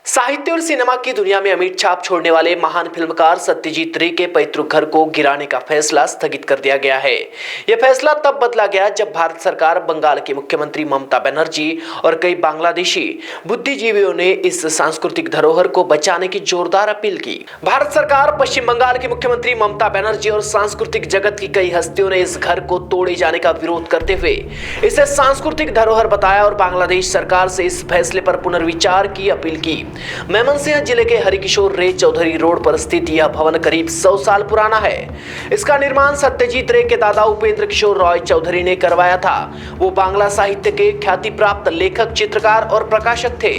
साहित्य और सिनेमा की दुनिया में अमिट छाप छोड़ने वाले महान फिल्मकार सत्यजीत रे के पैतृक घर को गिराने का फैसला स्थगित कर दिया गया है। यह फैसला तब बदला गया जब भारत सरकार, बंगाल की मुख्यमंत्री ममता बनर्जी और कई बांग्लादेशी बुद्धिजीवियों ने इस सांस्कृतिक धरोहर को बचाने की जोरदार अपील की। भारत सरकार, पश्चिम बंगाल की मुख्यमंत्री ममता बनर्जी और सांस्कृतिक जगत की कई हस्तियों ने इस घर को तोड़े जाने का विरोध करते हुए इसे सांस्कृतिक धरोहर बताया और बांग्लादेश सरकार से इस फैसले पर पुनर्विचार की अपील की। मेमनसिंह जिले के हरिकिशोर रे चौधरी रोड पर स्थित यह भवन करीब 100 साल पुराना है। इसका निर्माण सत्यजीत रे के दादा उपेंद्र किशोर रॉय चौधरी ने करवाया था। वो बांग्ला साहित्य के ख्याति प्राप्त लेखक, चित्रकार और प्रकाशक थे।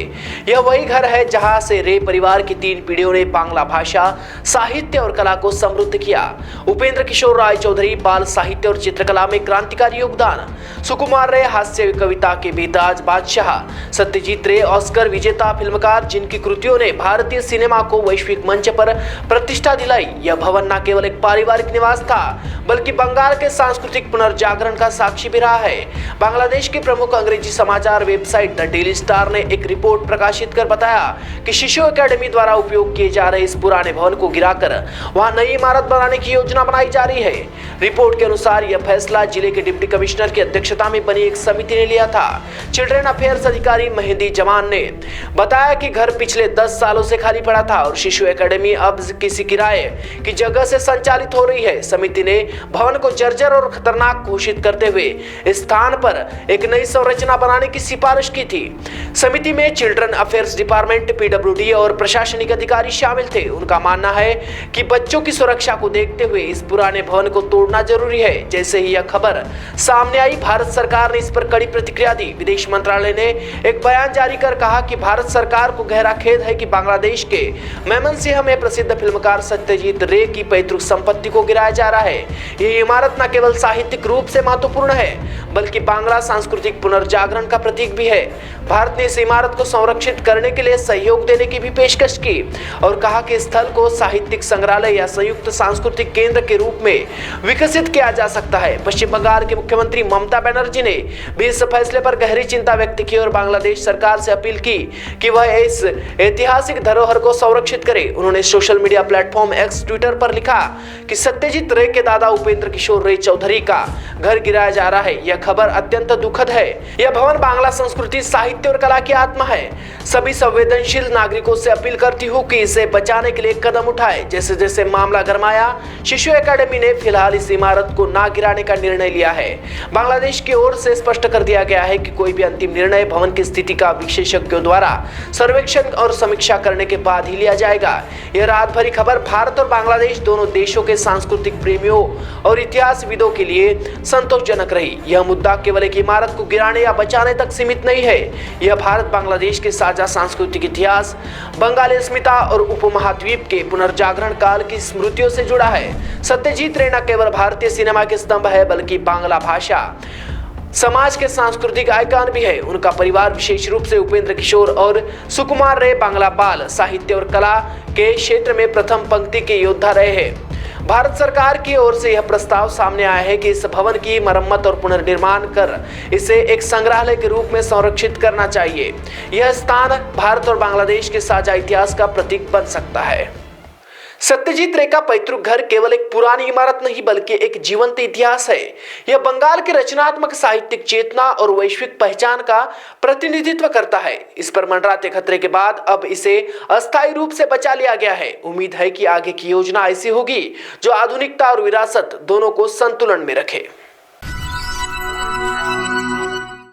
यह वही घर है जहां से रे परिवार की 3 पीढ़ियों ने बांग्ला भाषा, साहित्य और कला को समृद्ध किया। उपेंद्र किशोर रॉय चौधरी बाल साहित्य और चित्रकला में क्रांतिकारी योगदान, सुकुमार रे हास्य कविता के बेताज बादशाह, सत्यजीत रे ऑस्कर विजेता फिल्मकार जिनकी कृतियों ने भारतीय सिनेमा को वैश्विक मंच पर प्रतिष्ठा दिलाई। यह भवन न केवल एक पारिवारिक निवास था बल्कि बंगाल के सांस्कृतिक पुनर्जागरण का साक्षी भी रहा है। बांग्लादेश के प्रमुख अंग्रेजी समाचार वेबसाइट द डेली स्टार ने एक रिपोर्ट प्रकाशित कर बताया कि शिशु एकेडमी द्वारा उपयोग किए जा रहे इस पुराने भवन को गिराकर वहां नई इमारत बनाने की योजना बनाई जा रही है। रिपोर्ट के अनुसार यह फैसला जिले के डिप्टी कमिश्नर की अध्यक्षता में बनी एक समिति ने लिया था। चिल्ड्रन अफेयर्स अधिकारी मेहंदी जमान ने बताया कि घर पिछले 10 सालों से खाली पड़ा था और शिशु एकेडमी अब किसी किराए की जगह से संचालित हो रही है। समिति ने भवन को जर्जर और खतरनाक घोषित करते हुए इस स्थान पर एक नई संरचना बनाने की सिफारिश की थी। समिति में चिल्ड्रन अफेयर्स डिपार्टमेंट, पीडब्ल्यूडी और प्रशासनिक अधिकारी शामिल थे। उनका मानना है कि बच्चों की सुरक्षा को देखते हुए इस पुराने भवन को तोड़ना जरूरी है। जैसे ही यह खबर सामने आई, भारत सरकार ने इस पर कड़ी प्रतिक्रिया दी। विदेश मंत्रालय ने एक बयान जारी कर कहा कि भारत सरकार को गहरा खेद है कि बांग्लादेश के मेमनसिंह में प्रसिद्ध फिल्मकार सत्यजीत रे की पैतृक संपत्ति को गिराया जा रहा है। यह इमारत न केवल साहित्यिक रूप से महत्वपूर्ण है बल्कि बांग्ला सांस्कृतिक पुनर्जागरण का प्रतीक भी है। भारत ने इस इमारत को संरक्षित करने के लिए सहयोग देने की भी पेशकश की और कहा कि स्थल को साहित्यिक संग्रहालय या संयुक्त सांस्कृतिक केंद्र के रूप में विकसित किया जा सकता है। पश्चिम बंगाल के मुख्यमंत्री ममता बनर्जी ने भी इस फैसले पर गहरी चिंता व्यक्त की और बांग्लादेश सरकार से अपील की कि वह इस ऐतिहासिक धरोहर को संरक्षित करे। उन्होंने social media platform x Twitter पर लिखा कि सत्यजीत रे के दादा उपेंद्र किशोर रे चौधरी का घर गिराया जा रहा है। यह खबर अत्यंत दुखद है। यह भवन बांग्ला संस्कृति, साहित्य और कला की आत्मा है। सभी संवेदनशील नागरिकों से अपील करती हूँ कि इसे बचाने के लिए कदम उठाए। जैसे जैसे मामला गरमाया, शिशु एकेडमी ने फिलहाल इस इमारत को ना गिराने का निर्णय लिया है। बांग्लादेश की ओर से स्पष्ट कर दिया गया है कि कोई भी अंतिम निर्णय भवन की स्थिति का विशेषज्ञों द्वारा सर्वेक्षण और समीक्षा करने के बाद ही लिया जाएगा। यह रात भरी खबर भारत और बांग्लादेश दोनों देशों के सांस्कृतिक प्रेमियों और इतिहासविदों के लिए संतोषजनक रही। यह मुद्दा केवल एक इमारत को गिराने या बचाने तक सीमित नहीं है। यह भारत बांग्लादेश के साझा सांस्कृतिक इतिहास, बंगाली अस्मिता और उपमहाद्वीप के पुनर्जागरण काल की स्मृतियों से जुड़ा है। सत्यजीत रे न केवल भारतीय सिनेमा के स्तंभ है बल्कि बांग्ला भाषा समाज के सांस्कृतिक आइकन भी है। उनका परिवार, विशेष रूप से उपेंद्र किशोर और सुकुमार रे, बांग्ला बाल साहित्य और कला के क्षेत्र में प्रथम पंक्ति के योद्धा रहे हैं। भारत सरकार की ओर से यह प्रस्ताव सामने आया है कि इस भवन की मरम्मत और पुनर्निर्माण कर इसे एक संग्रहालय के रूप में संरक्षित करना चाहिए। यह स्थान भारत और बांग्लादेश के साझा इतिहास का प्रतीक बन सकता है। सत्यजीत रे का पैतृक घर केवल एक पुरानी इमारत नहीं बल्कि एक जीवंत इतिहास है। यह बंगाल के रचनात्मक साहित्यिक चेतना और वैश्विक पहचान का प्रतिनिधित्व करता है। इस पर मंडराते खतरे के बाद अब इसे अस्थायी रूप से बचा लिया गया है। उम्मीद है कि आगे की योजना ऐसी होगी जो आधुनिकता और विरासत दोनों को संतुलन में रखे।